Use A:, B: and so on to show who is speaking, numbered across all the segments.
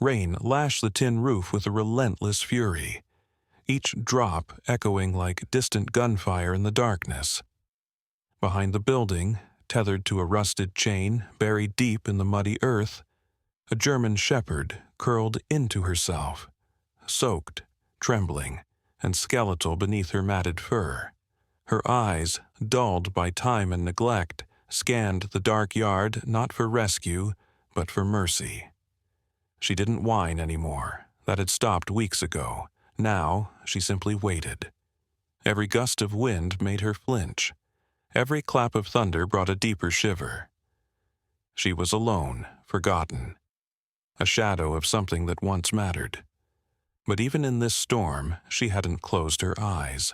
A: Rain lashed the tin roof with a relentless fury, each drop echoing like distant gunfire in the darkness. Behind the building, tethered to a rusted chain buried deep in the muddy earth, a German shepherd curled into herself, soaked, trembling, and skeletal beneath her matted fur. Her eyes, dulled by time and neglect, scanned the dark yard not for rescue, but for mercy. She didn't whine anymore. That had stopped weeks ago. Now she simply waited. Every gust of wind made her flinch. Every clap of thunder brought a deeper shiver. She was alone, forgotten, a shadow of something that once mattered. But even in this storm, she hadn't closed her eyes.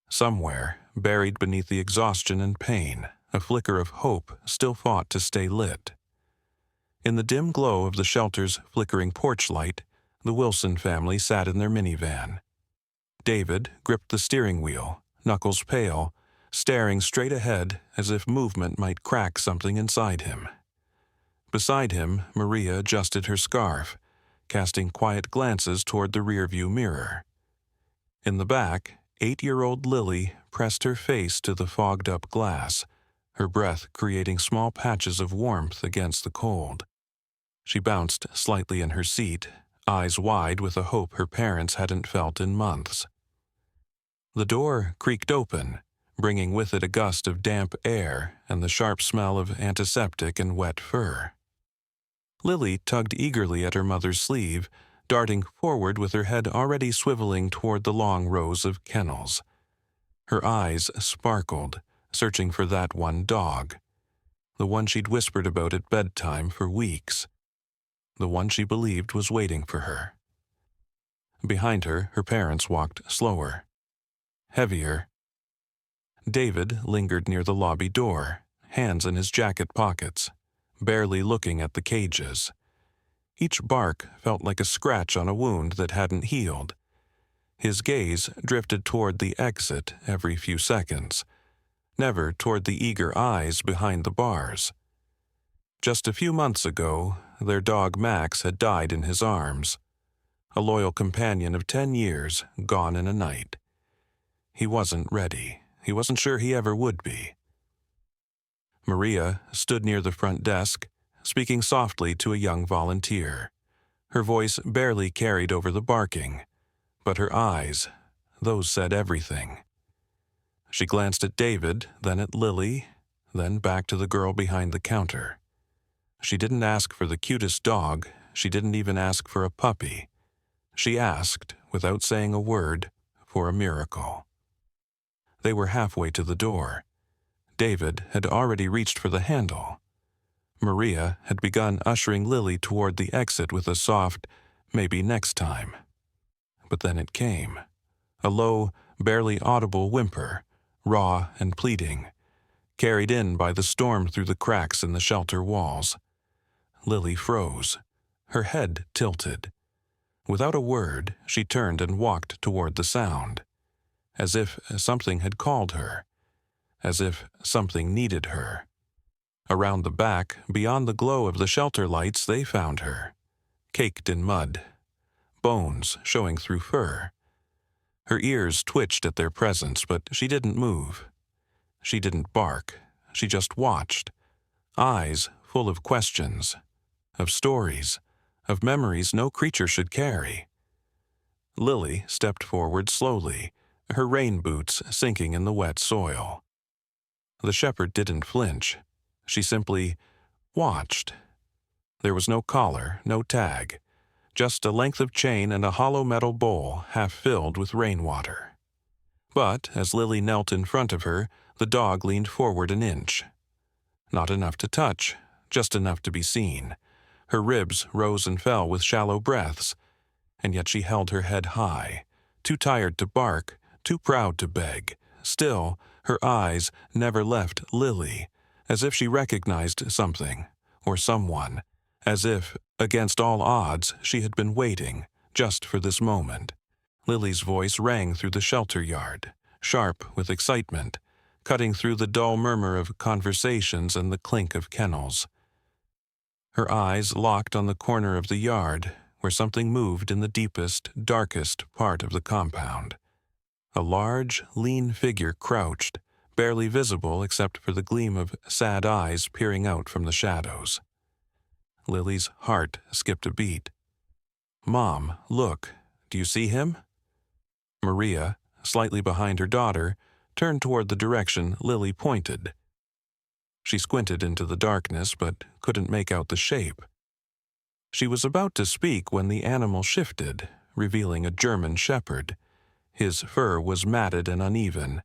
A: Somewhere, buried beneath the exhaustion and pain, a flicker of hope still fought to stay lit. In the dim glow of the shelter's flickering porch light, the Wilson family sat in their minivan. David gripped the steering wheel, knuckles pale, staring straight ahead as if movement might crack something inside him. Beside him, Maria adjusted her scarf, casting quiet glances toward the rearview mirror. In the back, 8-year-old Lily pressed her face to the fogged-up glass, her breath creating small patches of warmth against the cold. She bounced slightly in her seat, eyes wide with a hope her parents hadn't felt in months. The door creaked open, bringing with it a gust of damp air and the sharp smell of antiseptic and wet fur. Lily tugged eagerly at her mother's sleeve, darting forward with her head already swiveling toward the long rows of kennels. Her eyes sparkled, searching for that one dog, the one she'd whispered about at bedtime for weeks, the one she believed was waiting for her. Behind her, her parents walked slower, heavier. David lingered near the lobby door, hands in his jacket pockets, barely looking at the cages. Each bark felt like a scratch on a wound that hadn't healed. His gaze drifted toward the exit every few seconds, never toward the eager eyes behind the bars. Just a few months ago, their dog Max had died in his arms, a loyal companion of 10 years gone in a night. He wasn't ready. He wasn't sure he ever would be. Maria stood near the front desk, speaking softly to a young volunteer. Her voice barely carried over the barking, but her eyes, those said everything. She glanced at David, then at Lily, then back to the girl behind the counter. She didn't ask for the cutest dog. She didn't even ask for a puppy. She asked, without saying a word, for a miracle. They were halfway to the door. David had already reached for the handle. Maria had begun ushering Lily toward the exit with a soft, maybe next time. But then it came. A low, barely audible whimper, raw and pleading, carried in by the storm through the cracks in the shelter walls. Lily froze, her head tilted. Without a word, she turned and walked toward the sound, as if something had called her, as if something needed her. Around the back, beyond the glow of the shelter lights, they found her, caked in mud, bones showing through fur. Her ears twitched at their presence, but she didn't move. She didn't bark. She just watched, eyes full of questions, of stories, of memories no creature should carry. Lily stepped forward slowly, her rain boots sinking in the wet soil. The shepherd didn't flinch. She simply watched. There was no collar, no tag, just a length of chain and a hollow metal bowl half filled with rainwater. But as Lily knelt in front of her, the dog leaned forward an inch. Not enough to touch, just enough to be seen. Her ribs rose and fell with shallow breaths, and yet she held her head high, too tired to bark, too proud to beg. Still, her eyes never left Lily, as if she recognized something, or someone, as if, against all odds, she had been waiting, just for this moment. Lily's voice rang through the shelter yard, sharp with excitement, cutting through the dull murmur of conversations and the clink of kennels. Her eyes locked on the corner of the yard where something moved in the deepest, darkest part of the compound. A large, lean figure crouched, barely visible except for the gleam of sad eyes peering out from the shadows. Lily's heart skipped a beat. "Mom, look, do you see him?" Maria, slightly behind her daughter, turned toward the direction Lily pointed. She squinted into the darkness but couldn't make out the shape. She was about to speak when the animal shifted, revealing a German shepherd. His fur was matted and uneven,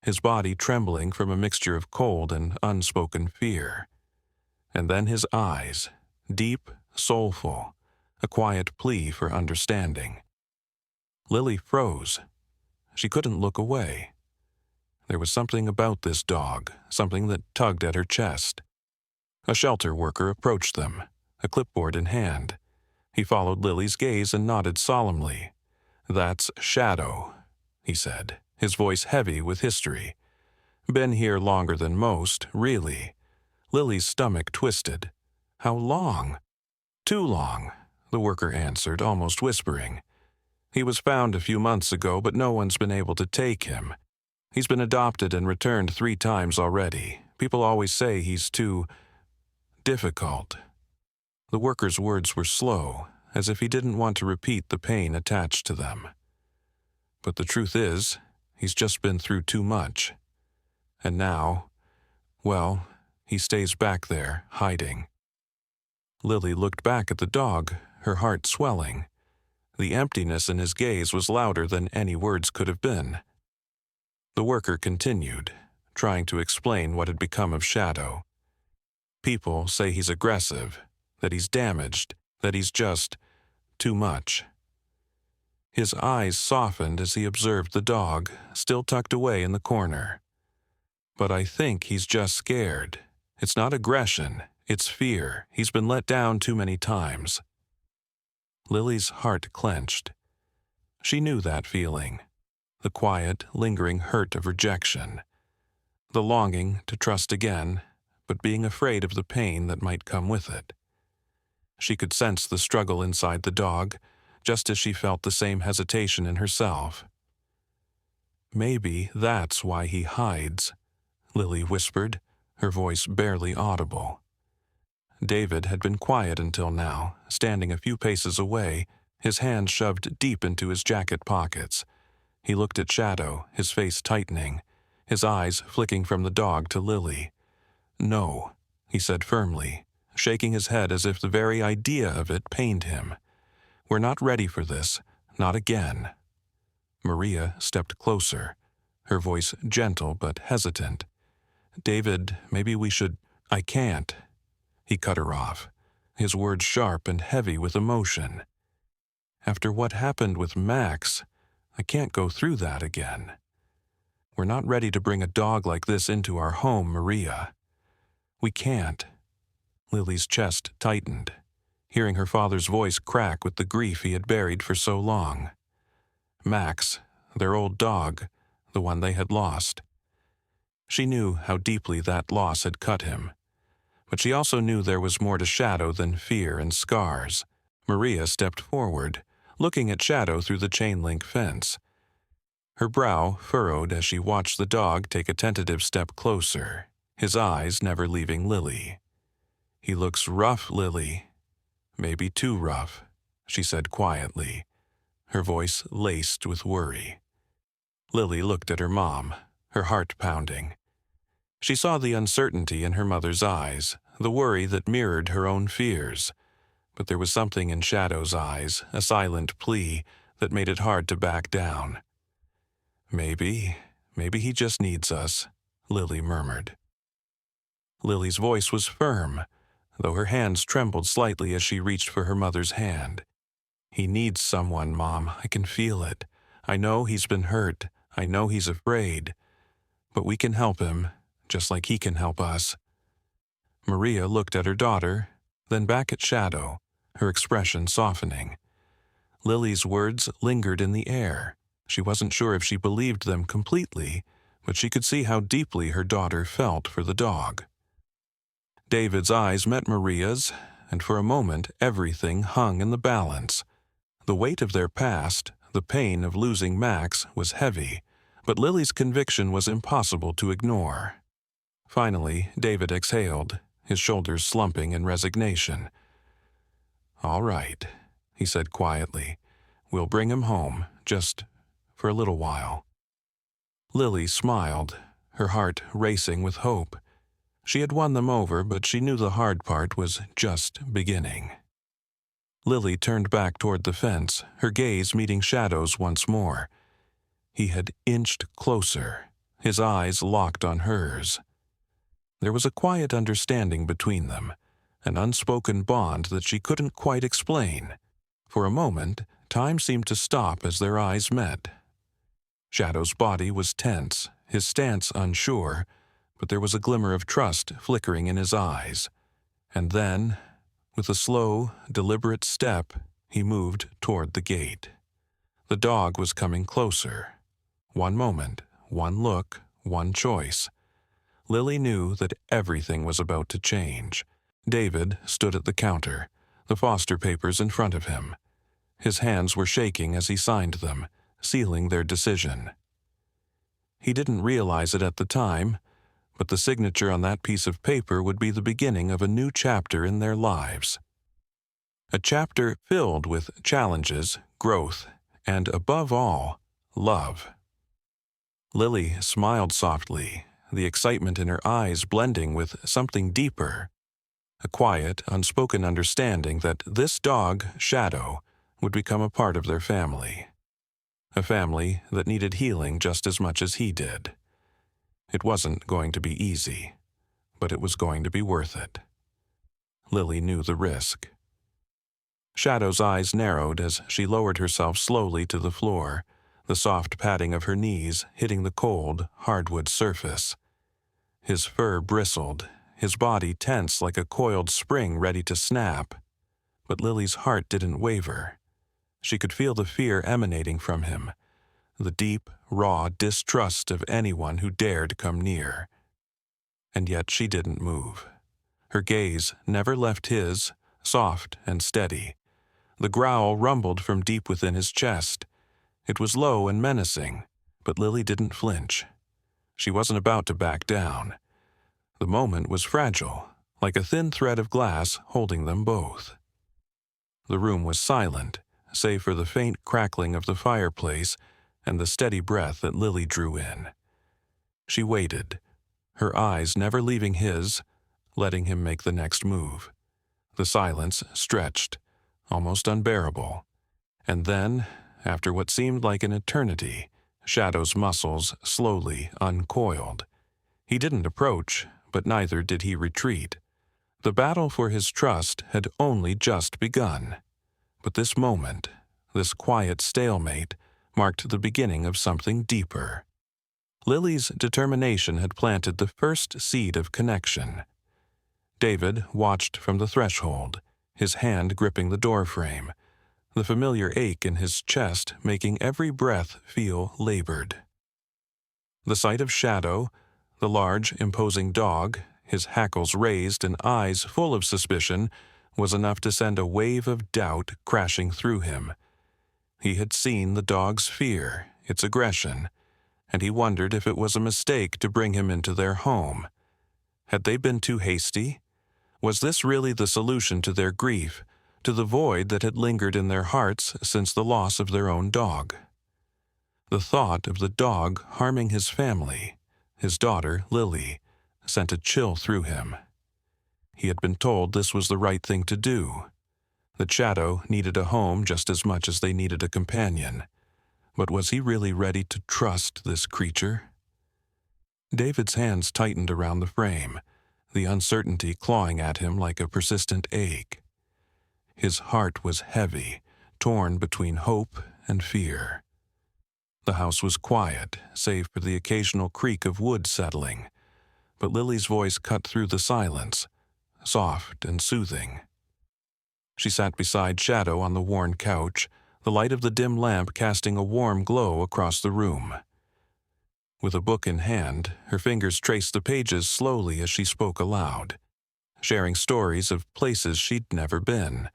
A: his body trembling from a mixture of cold and unspoken fear. And then his eyes, deep, soulful, a quiet plea for understanding. Lily froze. She couldn't look away. There was something about this dog, something that tugged at her chest. A shelter worker approached them, a clipboard in hand. He followed Lily's gaze and nodded solemnly. "That's Shadow," he said, his voice heavy with history. "Been here longer than most, really." Lily's stomach twisted. "How long?" "Too long," the worker answered, almost whispering. "He was found a few months ago, but no one's been able to take him. He's been adopted and returned 3 times already. People always say he's too difficult." The worker's words were slow, as if he didn't want to repeat the pain attached to them. "But the truth is, he's just been through too much. And now, well, he stays back there, hiding." Lily looked back at the dog, her heart swelling. The emptiness in his gaze was louder than any words could have been. The worker continued, trying to explain what had become of Shadow. "People say he's aggressive, that he's damaged, that he's just too much." His eyes softened as he observed the dog, still tucked away in the corner. "But I think he's just scared. It's not aggression, it's fear. He's been let down too many times." Lily's heart clenched. She knew that feeling. The quiet, lingering hurt of rejection. The longing to trust again, but being afraid of the pain that might come with it. She could sense the struggle inside the dog, just as she felt the same hesitation in herself. "Maybe that's why he hides," Lily whispered, her voice barely audible. David had been quiet until now, standing a few paces away, his hands shoved deep into his jacket pockets. He looked at Shadow, his face tightening, his eyes flicking from the dog to Lily. "No," he said firmly, shaking his head as if the very idea of it pained him. "We're not ready for this, not again." Maria stepped closer, her voice gentle but hesitant. "David, maybe we should—" "I can't." He cut her off, his words sharp and heavy with emotion. "After what happened with Max, I can't go through that again. We're not ready to bring a dog like this into our home, Maria. We can't." Lily's chest tightened, hearing her father's voice crack with the grief he had buried for so long. Max, their old dog, the one they had lost. She knew how deeply that loss had cut him. But she also knew there was more to Shadow than fear and scars. Maria stepped forward, looking at Shadow through the chain-link fence. Her brow furrowed as she watched the dog take a tentative step closer, his eyes never leaving Lily. "He looks rough, Lily. Maybe too rough," she said quietly, her voice laced with worry. Lily looked at her mom, her heart pounding. She saw the uncertainty in her mother's eyes, the worry that mirrored her own fears. But there was something in Shadow's eyes, a silent plea, that made it hard to back down. Maybe he just needs us," Lily murmured. Lily's voice was firm, though her hands trembled slightly as she reached for her mother's hand. "He needs someone, Mom. I can feel it. I know he's been hurt. I know he's afraid. But we can help him, just like he can help us." Maria looked at her daughter, then back at Shadow, her expression softening. Lily's words lingered in the air. She wasn't sure if she believed them completely, but she could see how deeply her daughter felt for the dog. David's eyes met Maria's, and for a moment everything hung in the balance. The weight of their past, the pain of losing Max, was heavy, but Lily's conviction was impossible to ignore. Finally, David exhaled, his shoulders slumping in resignation. "All right," he said quietly. "We'll bring him home, just for a little while." Lily smiled, her heart racing with hope. She had won them over, but she knew the hard part was just beginning. Lily turned back toward the fence, her gaze meeting Shadow's once more. He had inched closer, his eyes locked on hers. There was a quiet understanding between them, an unspoken bond that she couldn't quite explain. For a moment, time seemed to stop as their eyes met. Shadow's body was tense, his stance unsure, but there was a glimmer of trust flickering in his eyes. And then, with a slow, deliberate step, he moved toward the gate. The dog was coming closer. One moment, one look, one choice. Lily knew that everything was about to change. David stood at the counter, the foster papers in front of him. His hands were shaking as he signed them, sealing their decision. He didn't realize it at the time, but the signature on that piece of paper would be the beginning of a new chapter in their lives. A chapter filled with challenges, growth, and above all, love. Lily smiled softly, the excitement in her eyes blending with something deeper. A quiet, unspoken understanding that this dog, Shadow, would become a part of their family. A family that needed healing just as much as he did. It wasn't going to be easy, but it was going to be worth it. Lily knew the risk. Shadow's eyes narrowed as she lowered herself slowly to the floor, the soft padding of her knees hitting the cold, hardwood surface. His fur bristled, his body tense like a coiled spring ready to snap. But Lily's heart didn't waver. She could feel the fear emanating from him, the deep, raw distrust of anyone who dared come near. And yet she didn't move. Her gaze never left his, soft and steady. The growl rumbled from deep within his chest. It was low and menacing, but Lily didn't flinch. She wasn't about to back down. The moment was fragile, like a thin thread of glass holding them both. The room was silent, save for the faint crackling of the fireplace and the steady breath that Lily drew in. She waited, her eyes never leaving his, letting him make the next move. The silence stretched, almost unbearable. And then, after what seemed like an eternity, Shadow's muscles slowly uncoiled. He didn't approach, but neither did he retreat. The battle for his trust had only just begun. But this moment, this quiet stalemate, marked the beginning of something deeper. Lily's determination had planted the first seed of connection. David watched from the threshold, his hand gripping the doorframe, the familiar ache in his chest making every breath feel labored. The sight of Shadow, the large, imposing dog, his hackles raised and eyes full of suspicion, was enough to send a wave of doubt crashing through him. He had seen the dog's fear, its aggression, and he wondered if it was a mistake to bring him into their home. Had they been too hasty? Was this really the solution to their grief, to the void that had lingered in their hearts since the loss of their own dog? The thought of the dog harming his family, his daughter, Lily, sent a chill through him. He had been told this was the right thing to do. That Shadow needed a home just as much as they needed a companion. But was he really ready to trust this creature? David's hands tightened around the frame, the uncertainty clawing at him like a persistent ache. His heart was heavy, torn between hope and fear. The house was quiet, save for the occasional creak of wood settling, but Lily's voice cut through the silence, soft and soothing. She sat beside Shadow on the worn couch, the light of the dim lamp casting a warm glow across the room. With a book in hand, her fingers traced the pages slowly as she spoke aloud. sharing stories of places she'd never been,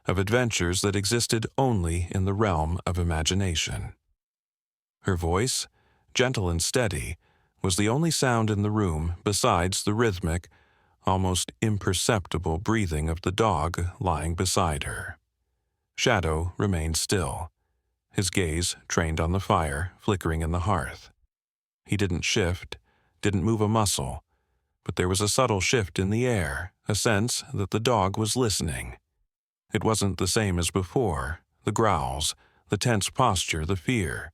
A: of adventures that existed only in the realm of imagination. Her voice, gentle and steady, was the only sound in the room besides the rhythmic, almost imperceptible breathing of the dog lying beside her. Shadow remained still, his gaze trained on the fire flickering in the hearth. He didn't shift, didn't move a muscle, but there was a subtle shift in the air, a sense that the dog was listening. It wasn't the same as before, the growls, the tense posture, the fear.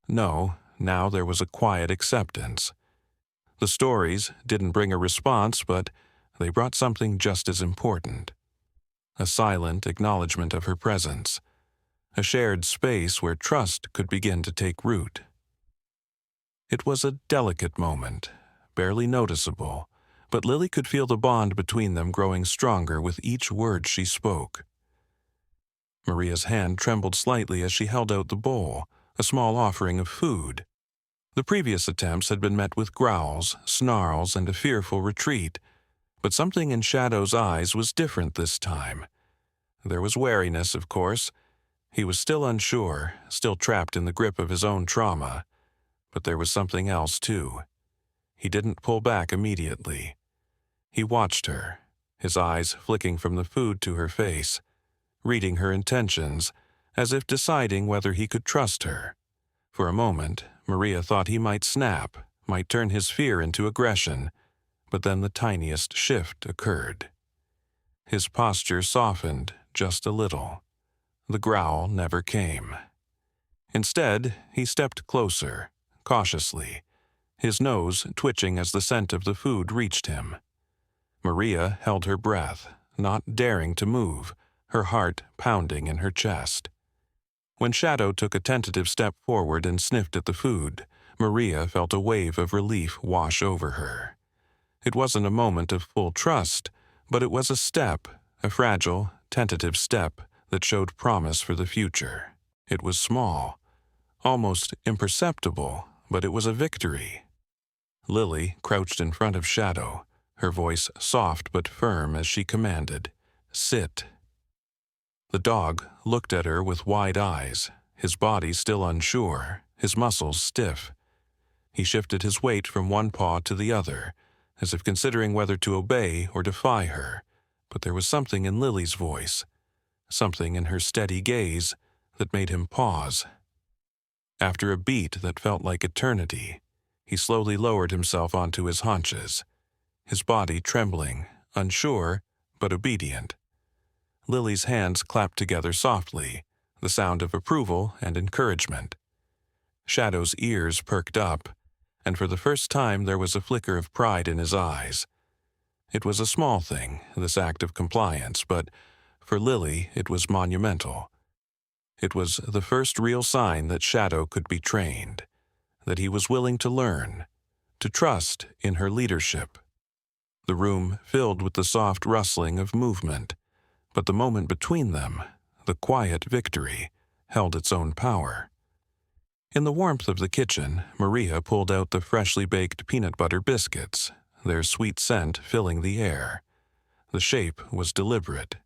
A: No, now there was a quiet acceptance. The stories didn't bring a response, but they brought something just as important. A silent acknowledgement of her presence, a shared space where trust could begin to take root. It was a delicate moment, barely noticeable, but Lily could feel the bond between them growing stronger with each word she spoke. Maria's hand trembled slightly as she held out the bowl, a small offering of food. The previous attempts had been met with growls, snarls, and a fearful retreat, but something in Shadow's eyes was different this time. There was wariness, of course. He was still unsure, still trapped in the grip of his own trauma. But there was something else, too. He didn't pull back immediately. He watched her, his eyes flicking from the food to her face, reading her intentions, as if deciding whether he could trust her. For a moment, Maria thought he might snap, might turn his fear into aggression, but then the tiniest shift occurred. His posture softened just a little. The growl never came. Instead, he stepped closer, cautiously, his nose twitching as the scent of the food reached him. Maria held her breath, not daring to move, her heart pounding in her chest. When Shadow took a tentative step forward and sniffed at the food, Maria felt a wave of relief wash over her. It wasn't a moment of full trust, but it was a step, a fragile, tentative step that showed promise for the future. It was small, almost imperceptible, but it was a victory. Lily crouched in front of Shadow, her voice soft but firm as she commanded, "Sit." The dog looked at her with wide eyes, his body still unsure, his muscles stiff. He shifted his weight from one paw to the other, as if considering whether to obey or defy her, but there was something in Lily's voice, something in her steady gaze, that made him pause. After a beat that felt like eternity, he slowly lowered himself onto his haunches, his body trembling, unsure, but obedient. Lily's hands clapped together softly, the sound of approval and encouragement. Shadow's ears perked up, and for the first time there was a flicker of pride in his eyes. It was a small thing, this act of compliance, but for Lily it was monumental. It was the first real sign that Shadow could be trained, that he was willing to learn, to trust in her leadership. The room filled with the soft rustling of movement, but the moment between them, the quiet victory, held its own power. In the warmth of the kitchen, Maria pulled out the freshly baked peanut butter biscuits, their sweet scent filling the air. The shape was deliberate.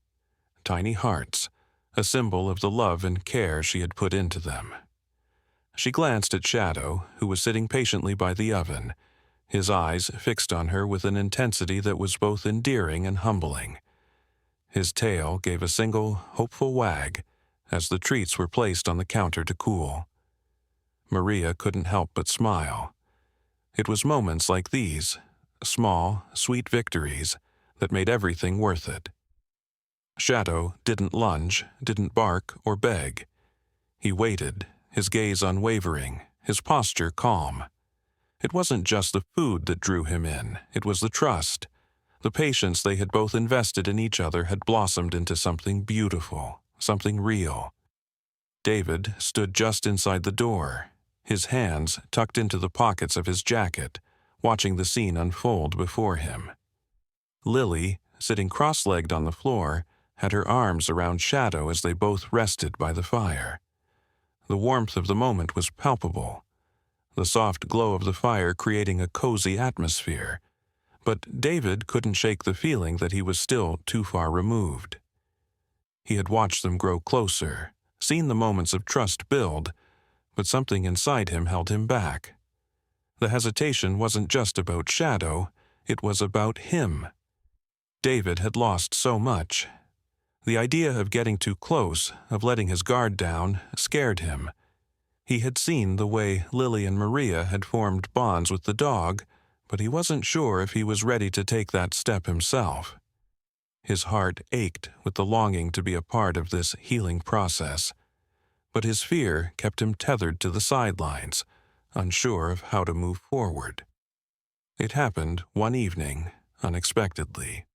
A: Tiny hearts, a symbol of the love and care she had put into them. She glanced at Shadow, who was sitting patiently by the oven, his eyes fixed on her with an intensity that was both endearing and humbling. His tail gave a single, hopeful wag as the treats were placed on the counter to cool. Maria couldn't help but smile. It was moments like these, small, sweet victories, that made everything worth it. Shadow didn't lunge, didn't bark or beg. He waited, his gaze unwavering, his posture calm. It wasn't just the food that drew him in, it was the trust. The patience they had both invested in each other had blossomed into something beautiful, something real. David stood just inside the door, his hands tucked into the pockets of his jacket, watching the scene unfold before him. Lily, sitting cross-legged on the floor, had her arms around Shadow as they both rested by the fire. The warmth of the moment was palpable, the soft glow of the fire creating a cozy atmosphere, But David couldn't shake the feeling that he was still too far removed. He had watched them grow closer, seen the moments of trust build, but something inside him held him back. The hesitation wasn't just about Shadow, it was about him. David had lost so much. The idea of getting too close, of letting his guard down, scared him. He had seen the way Lily and Maria had formed bonds with the dog, but he wasn't sure if he was ready to take that step himself. His heart ached with the longing to be a part of this healing process, but his fear kept him tethered to the sidelines, unsure of how to move forward. It happened one evening, unexpectedly.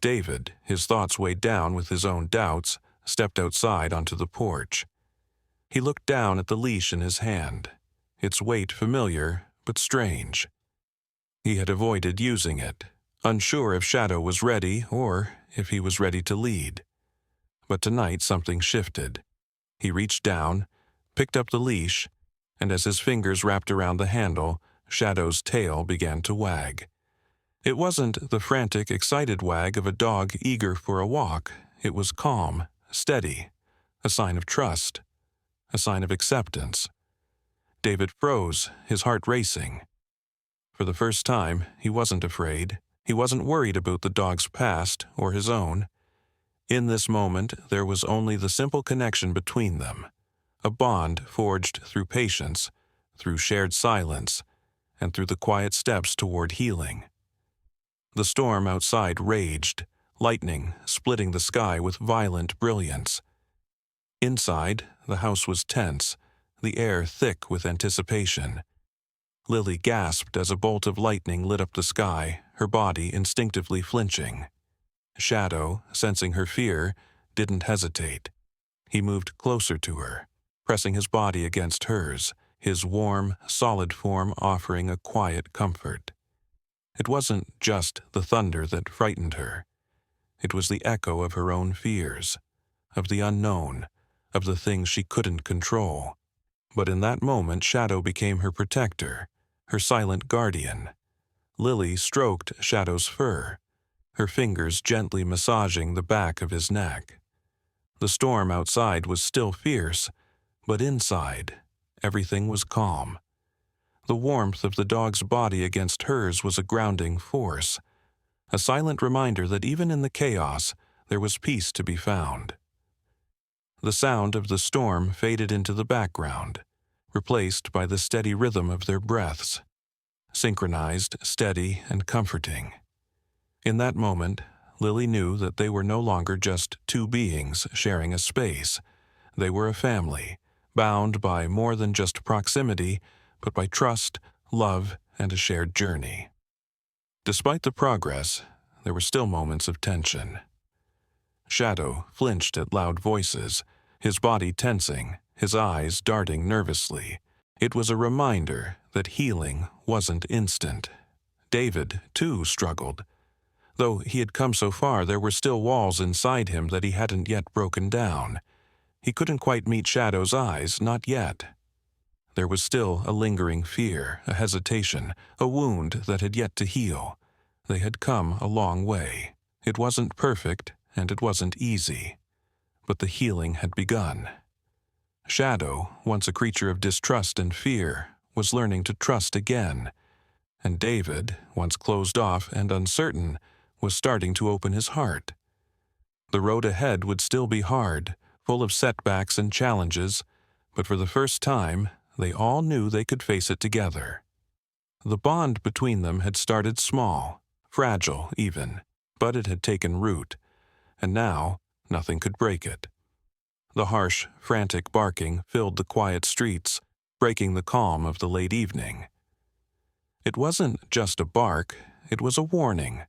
A: David, his thoughts weighed down with his own doubts, stepped outside onto the porch. He looked down at the leash in his hand, its weight familiar but strange. He had avoided using it, unsure if Shadow was ready or if he was ready to lead. But tonight something shifted. He reached down, picked up the leash, and as his fingers wrapped around the handle, Shadow's tail began to wag. It wasn't the frantic, excited wag of a dog eager for a walk. It was calm, steady, a sign of trust, a sign of acceptance. David froze, his heart racing. For the first time, he wasn't afraid. He wasn't worried about the dog's past or his own. In this moment, there was only the simple connection between them, a bond forged through patience, through shared silence, and through the quiet steps toward healing. The storm outside raged, lightning splitting the sky with violent brilliance. Inside, the house was tense, the air thick with anticipation. Lily gasped as a bolt of lightning lit up the sky, her body instinctively flinching. Shadow, sensing her fear, didn't hesitate. He moved closer to her, pressing his body against hers, his warm, solid form offering a quiet comfort. It wasn't just the thunder that frightened her. It was the echo of her own fears, of the unknown, of the things she couldn't control. But in that moment, Shadow became her protector, her silent guardian. Lily stroked Shadow's fur, her fingers gently massaging the back of his neck. The storm outside was still fierce, but inside, everything was calm. The warmth of the dog's body against hers was a grounding force, a silent reminder that even in the chaos, there was peace to be found. The sound of the storm faded into the background, replaced by the steady rhythm of their breaths, synchronized, steady, and comforting. In that moment, Lily knew that they were no longer just two beings sharing a space. They were a family, bound by more than just proximity, but by trust, love, and a shared journey. Despite the progress, there were still moments of tension. Shadow flinched at loud voices, his body tensing, his eyes darting nervously. It was a reminder that healing wasn't instant. David, too, struggled. Though he had come so far, there were still walls inside him that he hadn't yet broken down. He couldn't quite meet Shadow's eyes, not yet. There was still a lingering fear, a hesitation, a wound that had yet to heal. They had come a long way. It wasn't perfect, and it wasn't easy. But the healing had begun. Shadow, once a creature of distrust and fear, was learning to trust again. And David, once closed off and uncertain, was starting to open his heart. The road ahead would still be hard, full of setbacks and challenges, but for the first time, they all knew they could face it together. The bond between them had started small, fragile even, but it had taken root, and now nothing could break it. The harsh, frantic barking filled the quiet streets, breaking the calm of the late evening. It wasn't just a bark, it was a warning,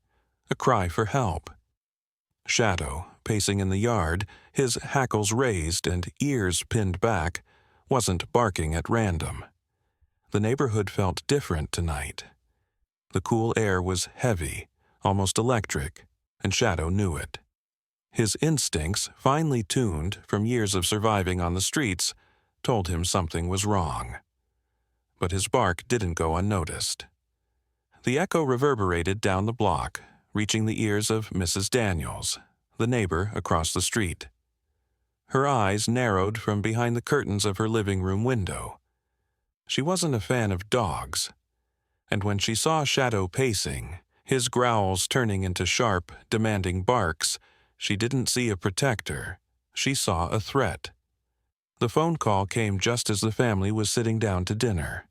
A: a cry for help. Shadow, pacing in the yard, his hackles raised and ears pinned back, wasn't barking at random. The neighborhood felt different tonight. The cool air was heavy, almost electric, and Shadow knew it. His instincts, finely tuned from years of surviving on the streets, told him something was wrong. But his bark didn't go unnoticed. The echo reverberated down the block, reaching the ears of Mrs. Daniels, the neighbor across the street. Her eyes narrowed from behind the curtains of her living room window. She wasn't a fan of dogs, and when she saw Shadow pacing, his growls turning into sharp, demanding barks, she didn't see a protector. She saw a threat. The phone call came just as the family was sitting down to dinner.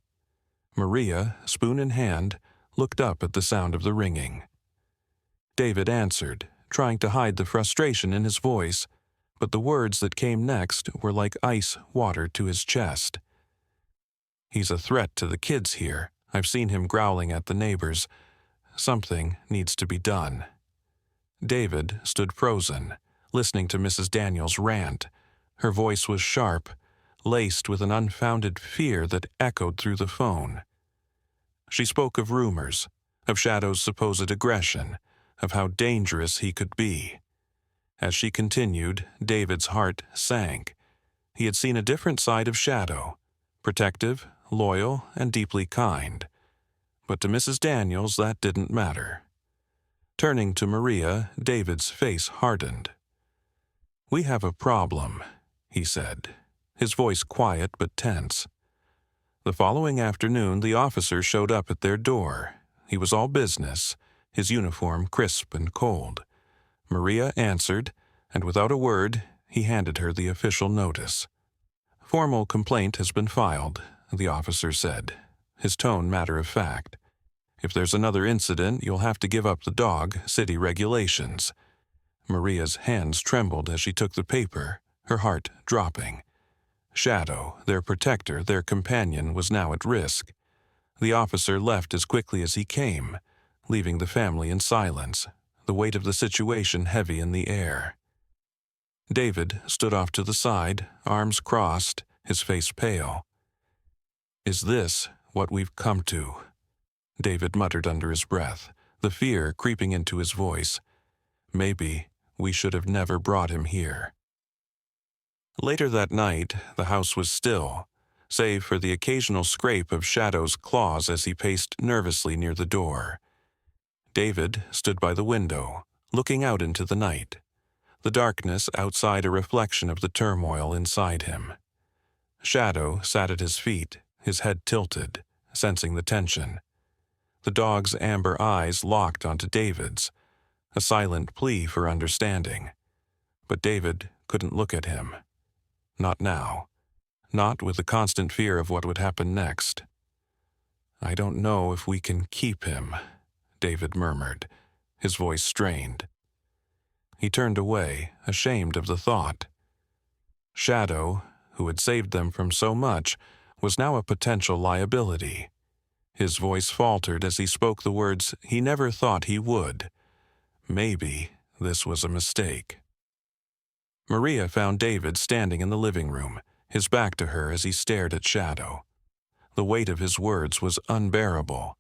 A: Maria, spoon in hand, looked up at the sound of the ringing. David answered, trying to hide the frustration in his voice, but the words that came next were like ice water to his chest. "He's a threat to the kids here. I've seen him growling at the neighbors. Something needs to be done." David stood frozen, listening to Mrs. Daniels' rant. Her voice was sharp, laced with an unfounded fear that echoed through the phone. She spoke of rumors, of Shadow's supposed aggression, of how dangerous he could be. As she continued, David's heart sank. He had seen a different side of Shadow, protective, loyal, and deeply kind. But to Mrs. Daniels, that didn't matter. Turning to Maria, David's face hardened. "We have a problem," he said, his voice quiet but tense. The following afternoon, the officer showed up at their door. He was all business, his uniform crisp and cold. Maria answered, and without a word, he handed her the official notice. "Formal complaint has been filed," the officer said, his tone matter of fact. "If there's another incident, you'll have to give up the dog, city regulations." Maria's hands trembled as she took the paper, her heart dropping. Shadow, their protector, their companion, was now at risk. The officer left as quickly as he came, leaving the family in silence, the weight of the situation heavy in the air. David stood off to the side, arms crossed, his face pale. "Is this what we've come to?" David muttered under his breath, the fear creeping into his voice. "Maybe we should have never brought him here." Later that night, the house was still, save for the occasional scrape of Shadow's claws as he paced nervously near the door. David stood by the window, looking out into the night, the darkness outside a reflection of the turmoil inside him. Shadow sat at his feet, his head tilted, sensing the tension. The dog's amber eyes locked onto David's, a silent plea for understanding. But David couldn't look at him. Not now. Not with the constant fear of what would happen next. "I don't know if we can keep him," David murmured, his voice strained. He turned away, ashamed of the thought. Shadow, who had saved them from so much, was now a potential liability. His voice faltered as he spoke the words he never thought he would. Maybe this was a mistake. Maria found David standing in the living room, his back to her as he stared at Shadow. The weight of his words was unbearable,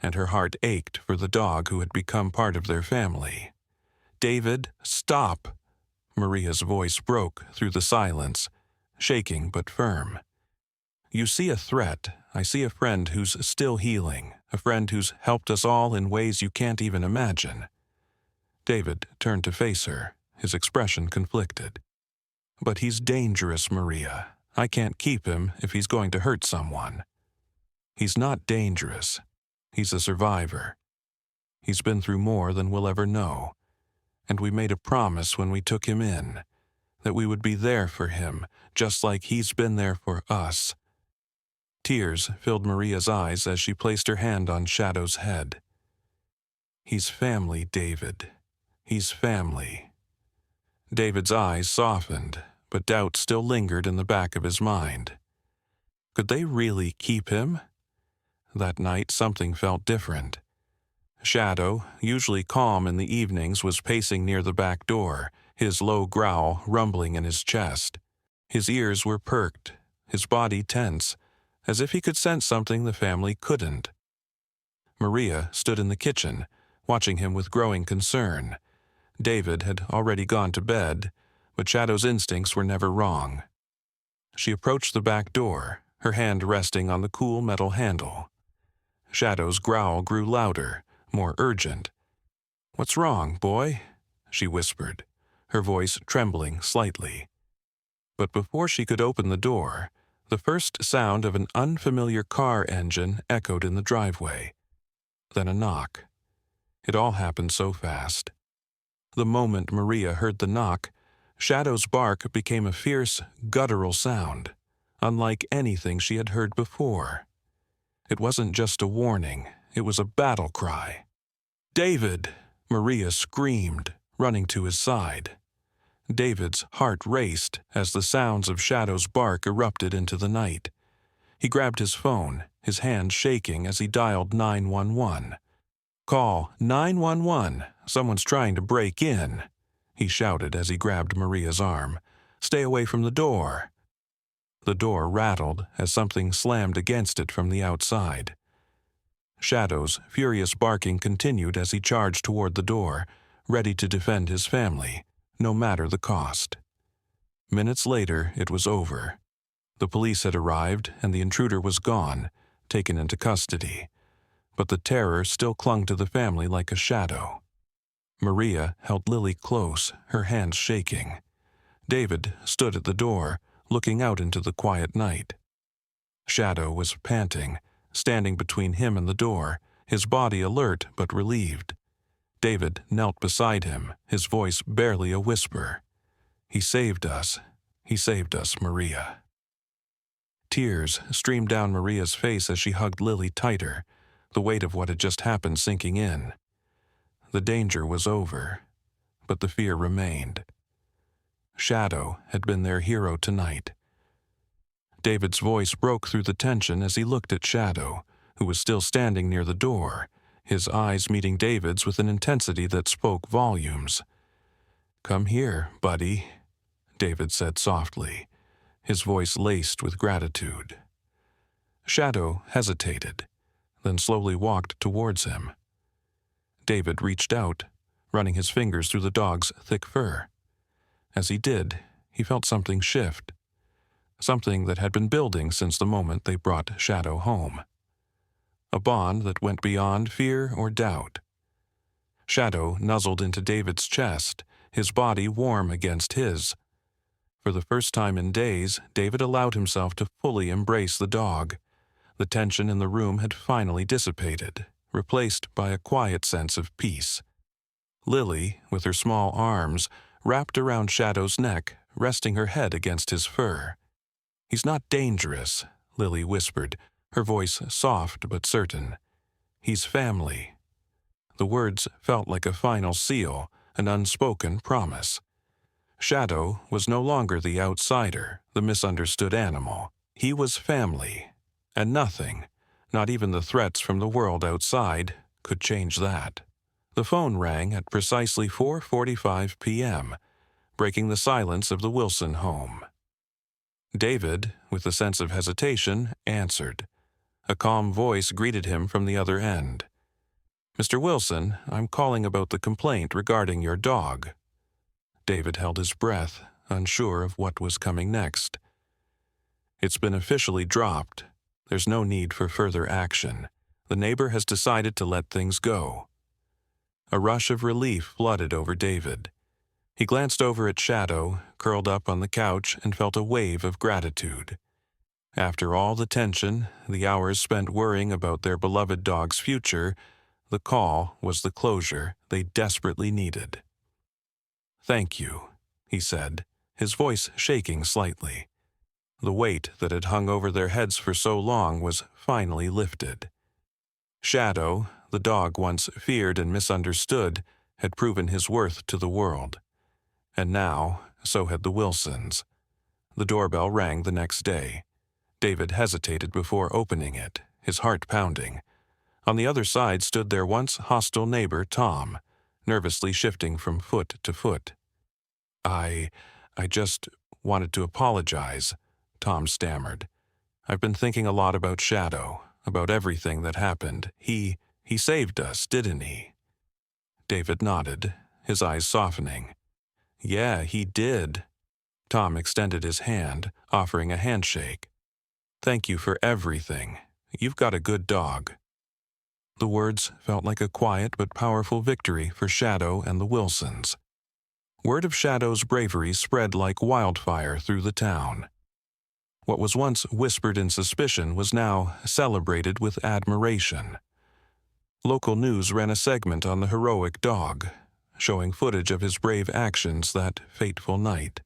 A: and her heart ached for the dog who had become part of their family. "David, stop!" Maria's voice broke through the silence, shaking but firm. "You see a threat. I see a friend who's still healing, a friend who's helped us all in ways you can't even imagine." David turned to face her, his expression conflicted. "But he's dangerous, Maria. I can't keep him if he's going to hurt someone." "He's not dangerous. He's a survivor. He's been through more than we'll ever know. And we made a promise when we took him in, that we would be there for him, just like he's been there for us." Tears filled Maria's eyes as she placed her hand on Shadow's head. "He's family, David. He's family." David's eyes softened, but doubt still lingered in the back of his mind. Could they really keep him? That night something felt different. Shadow, usually calm in the evenings, was pacing near the back door, his low growl rumbling in his chest. His ears were perked, his body tense, as if he could sense something the family couldn't. Maria stood in the kitchen, watching him with growing concern. David had already gone to bed, but Shadow's instincts were never wrong. She approached the back door, her hand resting on the cool metal handle. Shadow's growl grew louder, more urgent. "What's wrong, boy?" she whispered, her voice trembling slightly. But before she could open the door, the first sound of an unfamiliar car engine echoed in the driveway. Then a knock. It all happened so fast. The moment Maria heard the knock, Shadow's bark became a fierce, guttural sound, unlike anything she had heard before. It wasn't just a warning, it was a battle cry. "David!" Maria screamed, running to his side. David's heart raced as the sounds of Shadow's bark erupted into the night. He grabbed his phone, his hand shaking as he dialed 911. "Call 911. Someone's trying to break in," he shouted as he grabbed Maria's arm. "Stay away from the door." The door rattled as something slammed against it from the outside. Shadow's furious barking continued as he charged toward the door, ready to defend his family, no matter the cost. Minutes later, it was over. The police had arrived, and the intruder was gone, taken into custody. But the terror still clung to the family like a shadow. Maria held Lily close, her hands shaking. David stood at the door, looking out into the quiet night. Shadow was panting, standing between him and the door, his body alert but relieved. David knelt beside him, his voice barely a whisper. He saved us, Maria." Tears streamed down Maria's face as she hugged Lily tighter, the weight of what had just happened sinking in. The danger was over, but the fear remained. Shadow had been their hero tonight. David's voice broke through the tension as he looked at Shadow, who was still standing near the door, his eyes meeting David's with an intensity that spoke volumes. "Come here, buddy," David said softly, his voice laced with gratitude. Shadow hesitated, then slowly walked towards him. David reached out, running his fingers through the dog's thick fur. As he did, he felt something shift, something that had been building since the moment they brought Shadow home. A bond that went beyond fear or doubt. Shadow nuzzled into David's chest, his body warm against his. For the first time in days, David allowed himself to fully embrace the dog. The tension in the room had finally dissipated, replaced by a quiet sense of peace. Lily, with her small arms, wrapped around Shadow's neck, resting her head against his fur. "He's not dangerous," Lily whispered, her voice soft but certain. "He's family." The words felt like a final seal, an unspoken promise. Shadow was no longer the outsider, the misunderstood animal. He was family, and nothing, not even the threats from the world outside, could change that. The phone rang at precisely 4:45 p.m., breaking the silence of the Wilson home. David, with a sense of hesitation, answered. A calm voice greeted him from the other end. "Mr. Wilson, I'm calling about the complaint regarding your dog." David held his breath, unsure of what was coming next. "It's been officially dropped. There's no need for further action. The neighbor has decided to let things go." A rush of relief flooded over David. He glanced over at Shadow, curled up on the couch, and felt a wave of gratitude. After all the tension, the hours spent worrying about their beloved dog's future, the call was the closure they desperately needed. "Thank you," he said, his voice shaking slightly. The weight that had hung over their heads for so long was finally lifted. Shadow, the dog once feared and misunderstood, had proven his worth to the world. And now, so had the Wilsons. The doorbell rang the next day. David hesitated before opening it, his heart pounding. On the other side stood their once hostile neighbor, Tom, nervously shifting from foot to foot. I just wanted to apologize," Tom stammered. "I've been thinking a lot about Shadow, about everything that happened. He saved us, didn't he?" David nodded, his eyes softening. "Yeah, he did." Tom extended his hand, offering a handshake. "Thank you for everything. You've got a good dog." The words felt like a quiet but powerful victory for Shadow and the Wilsons. Word of Shadow's bravery spread like wildfire through the town. What was once whispered in suspicion was now celebrated with admiration. Local news ran a segment on the heroic dog, showing footage of his brave actions that fateful night.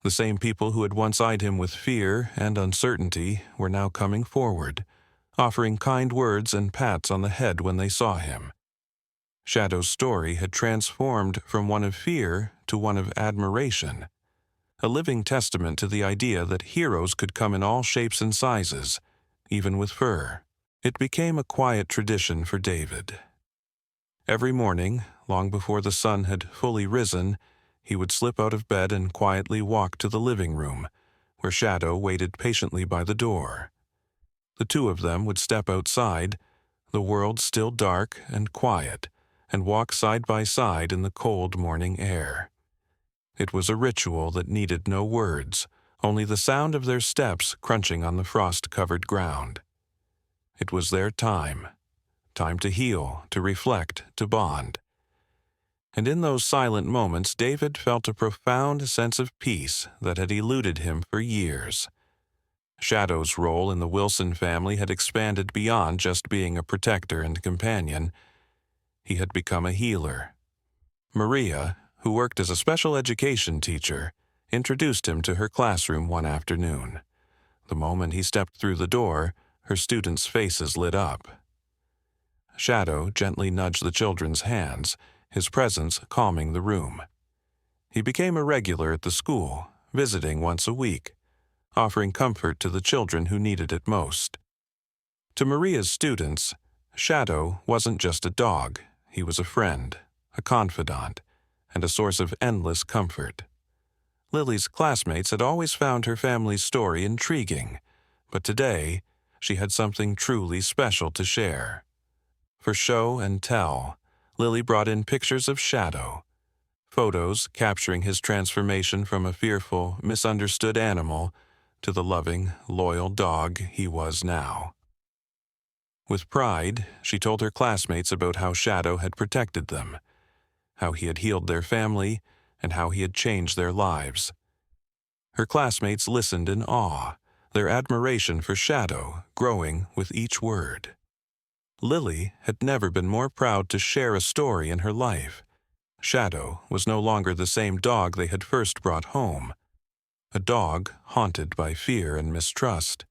A: The same people who had once eyed him with fear and uncertainty were now coming forward, offering kind words and pats on the head when they saw him. Shadow's story had transformed from one of fear to one of admiration, a living testament to the idea that heroes could come in all shapes and sizes, even with fur. It became a quiet tradition for David. Every morning, long before the sun had fully risen, he would slip out of bed and quietly walk to the living room, where Shadow waited patiently by the door. The two of them would step outside, the world still dark and quiet, and walk side by side in the cold morning air. It was a ritual that needed no words, only the sound of their steps crunching on the frost-covered ground. It was their time to heal, to reflect, to bond. And in those silent moments, David felt a profound sense of peace that had eluded him for years. Shadow's role in the Wilson family had expanded beyond just being a protector and companion. He had become a healer. Maria, who worked as a special education teacher, introduced him to her classroom one afternoon. The moment he stepped through the door, her students' faces lit up. Shadow gently nudged the children's hands, his presence calming the room. He became a regular at the school, visiting once a week, offering comfort to the children who needed it most. To Maria's students, Shadow wasn't just a dog. He was a friend, a confidant, and a source of endless comfort. Lily's classmates had always found her family's story intriguing, but today she had something truly special to share. For show and tell, Lily brought in pictures of Shadow, photos capturing his transformation from a fearful, misunderstood animal to the loving, loyal dog he was now. With pride, she told her classmates about how Shadow had protected them, how he had healed their family, and how he had changed their lives. Her classmates listened in awe, their admiration for Shadow growing with each word. Lily had never been more proud to share a story in her life. Shadow was no longer the same dog they had first brought home, a dog haunted by fear and mistrust.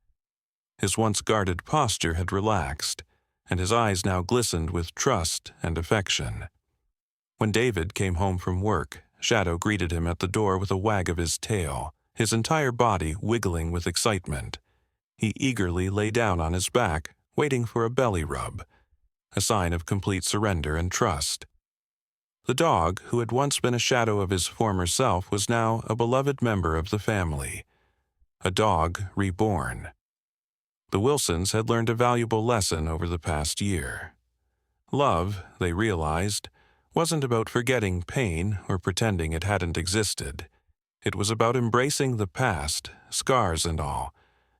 A: His once guarded posture had relaxed, and his eyes now glistened with trust and affection. When David came home from work, Shadow greeted him at the door with a wag of his tail, his entire body wiggling with excitement. He eagerly lay down on his back, waiting for a belly rub, a sign of complete surrender and trust. The dog, who had once been a shadow of his former self, was now a beloved member of the family, a dog reborn. The Wilsons had learned a valuable lesson over the past year. Love, they realized, wasn't about forgetting pain or pretending it hadn't existed. It was about embracing the past, scars and all,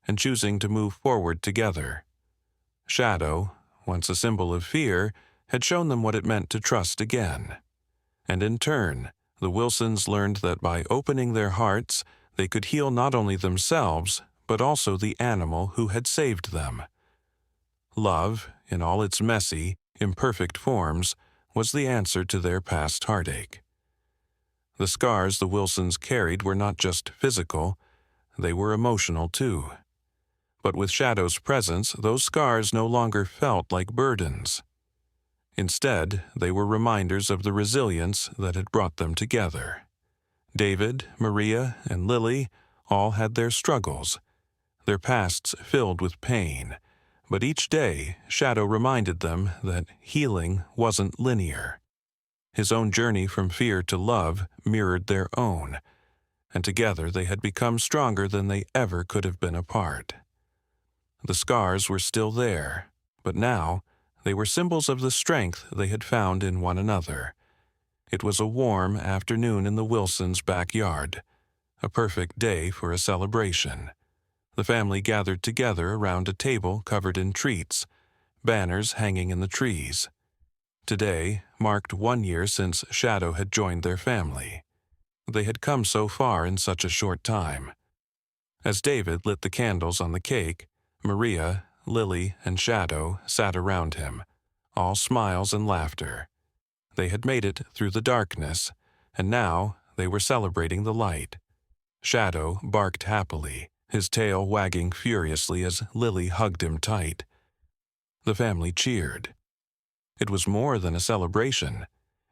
A: and choosing to move forward together. Shadow, once a symbol of fear, had shown them what it meant to trust again. And in turn, the Wilsons learned that by opening their hearts, they could heal not only themselves, but also the animal who had saved them. Love, in all its messy, imperfect forms, was the answer to their past heartache. The scars the Wilsons carried were not just physical, they were emotional too. But with Shadow's presence, those scars no longer felt like burdens. Instead, they were reminders of the resilience that had brought them together. David, Maria, and Lily all had their struggles, their pasts filled with pain, but each day Shadow reminded them that healing wasn't linear. His own journey from fear to love mirrored their own, and together they had become stronger than they ever could have been apart. The scars were still there, but now they were symbols of the strength they had found in one another. It was a warm afternoon in the Wilsons' backyard, a perfect day for a celebration. The family gathered together around a table covered in treats, banners hanging in the trees. Today marked 1 year since Shadow had joined their family. They had come so far in such a short time. As David lit the candles on the cake, Maria, Lily, and Shadow sat around him, all smiles and laughter. They had made it through the darkness, and now they were celebrating the light. Shadow barked happily, his tail wagging furiously as Lily hugged him tight. The family cheered. It was more than a celebration.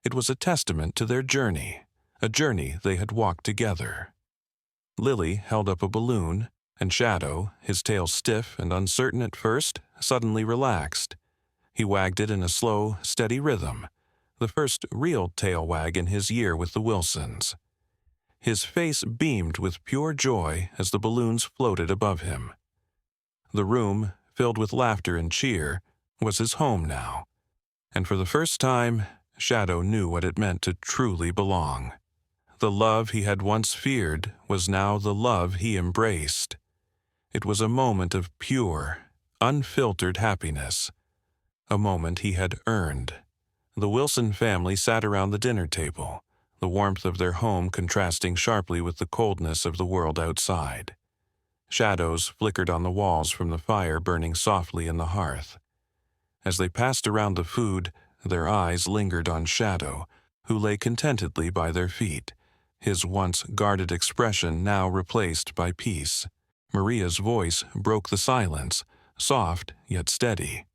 A: It was a testament to their journey, a journey they had walked together. Lily held up a balloon, and Shadow, his tail stiff and uncertain at first, suddenly relaxed. He wagged it in a slow, steady rhythm, the first real tail wag in his year with the Wilsons. His face beamed with pure joy as the balloons floated above him. The room, filled with laughter and cheer, was his home now, and for the first time, Shadow knew what it meant to truly belong. The love he had once feared was now the love he embraced. It was a moment of pure, unfiltered happiness, a moment he had earned. The Wilson family sat around the dinner table, the warmth of their home contrasting sharply with the coldness of the world outside. Shadows flickered on the walls from the fire burning softly in the hearth. As they passed around the food, their eyes lingered on Shadow, who lay contentedly by their feet, his once guarded expression now replaced by peace. Maria's voice broke the silence, soft yet steady.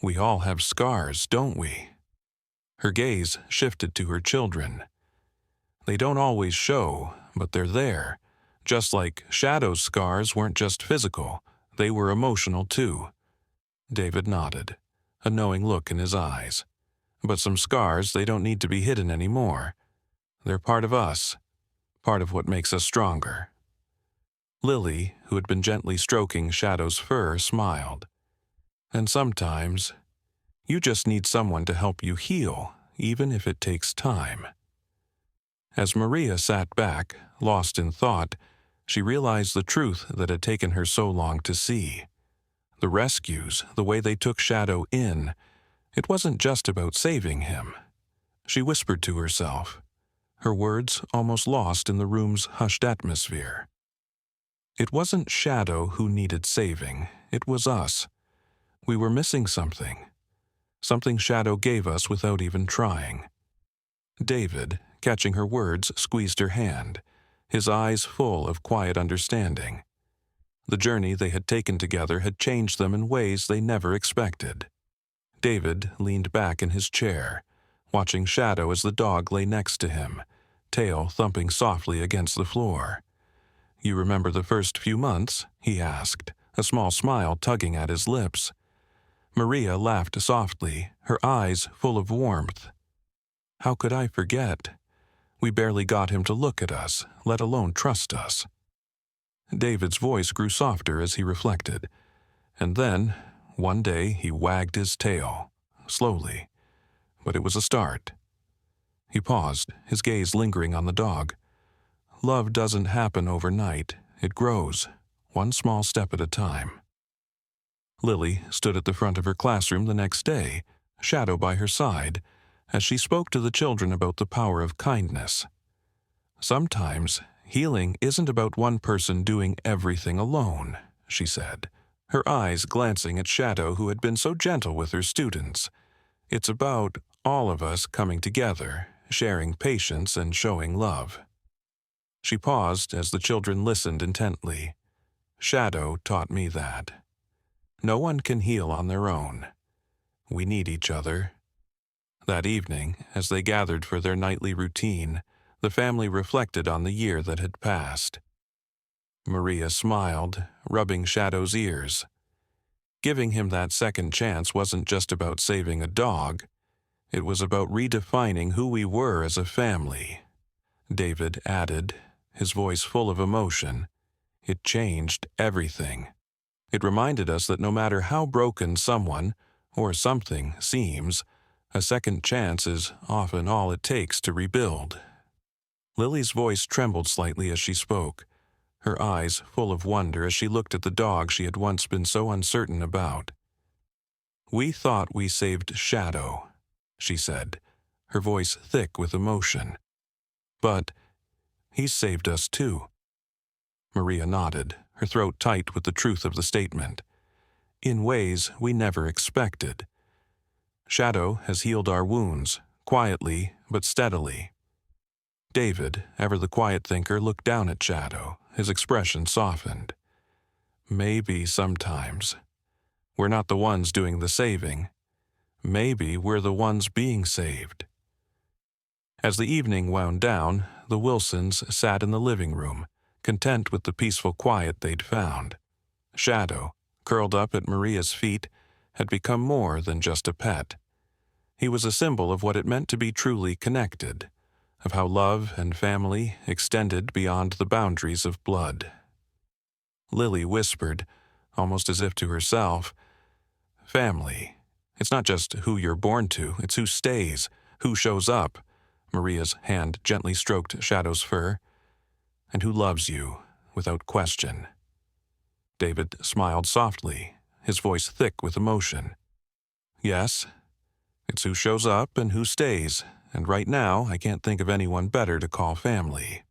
A: "We all have scars, don't we?" Her gaze shifted to her children. "They don't always show, but they're there. Just like Shadow's scars weren't just physical, they were emotional too." David nodded, a knowing look in his eyes. "But some scars, they don't need to be hidden anymore. They're part of us, part of what makes us stronger." Lily, who had been gently stroking Shadow's fur, smiled. "And sometimes, you just need someone to help you heal, even if it takes time." As Maria sat back, lost in thought, she realized the truth that had taken her so long to see. The rescues, the way they took Shadow in, it wasn't just about saving him. She whispered to herself, her words almost lost in the room's hushed atmosphere. It wasn't Shadow who needed saving, it was us. We were missing something. Something Shadow gave us without even trying. David, catching her words, squeezed her hand, his eyes full of quiet understanding. The journey they had taken together had changed them in ways they never expected. David leaned back in his chair, watching Shadow as the dog lay next to him, tail thumping softly against the floor. "You remember the first few months?" he asked, a small smile tugging at his lips. Maria laughed softly, her eyes full of warmth. "How could I forget? We barely got him to look at us, let alone trust us." David's voice grew softer as he reflected, and then, one day, he wagged his tail, slowly, but it was a start. He paused, his gaze lingering on the dog. "Love doesn't happen overnight. It grows, one small step at a time." Lily stood at the front of her classroom the next day, Shadow by her side, as she spoke to the children about the power of kindness. "Sometimes, healing isn't about one person doing everything alone," she said, her eyes glancing at Shadow, who had been so gentle with her students. "It's about all of us coming together, sharing patience and showing love." She paused as the children listened intently. "Shadow taught me that. No one can heal on their own. We need each other." That evening, as they gathered for their nightly routine, the family reflected on the year that had passed. Maria smiled, rubbing Shadow's ears. Giving him that second chance wasn't just about saving a dog. It was about redefining who we were as a family. David added, his voice full of emotion. "It changed everything. It reminded us that no matter how broken someone or something seems, a second chance is often all it takes to rebuild." Lily's voice trembled slightly as she spoke, her eyes full of wonder as she looked at the dog she had once been so uncertain about. "We thought we saved Shadow," she said, her voice thick with emotion. "But he's saved us too." Maria nodded, her throat tight with the truth of the statement. "In ways we never expected. Shadow has healed our wounds, quietly but steadily." David, ever the quiet thinker, looked down at Shadow, his expression softened. "Maybe sometimes. We're not the ones doing the saving. Maybe we're the ones being saved." As the evening wound down, the Wilsons sat in the living room, content with the peaceful quiet they'd found. Shadow, curled up at Maria's feet, had become more than just a pet. He was a symbol of what it meant to be truly connected, of how love and family extended beyond the boundaries of blood. Lily whispered, almost as if to herself, "Family. It's not just who you're born to, it's who stays, who shows up." Maria's hand gently stroked Shadow's fur. "And who loves you, without question." David smiled softly, his voice thick with emotion. "Yes, it's who shows up and who stays, and right now I can't think of anyone better to call family."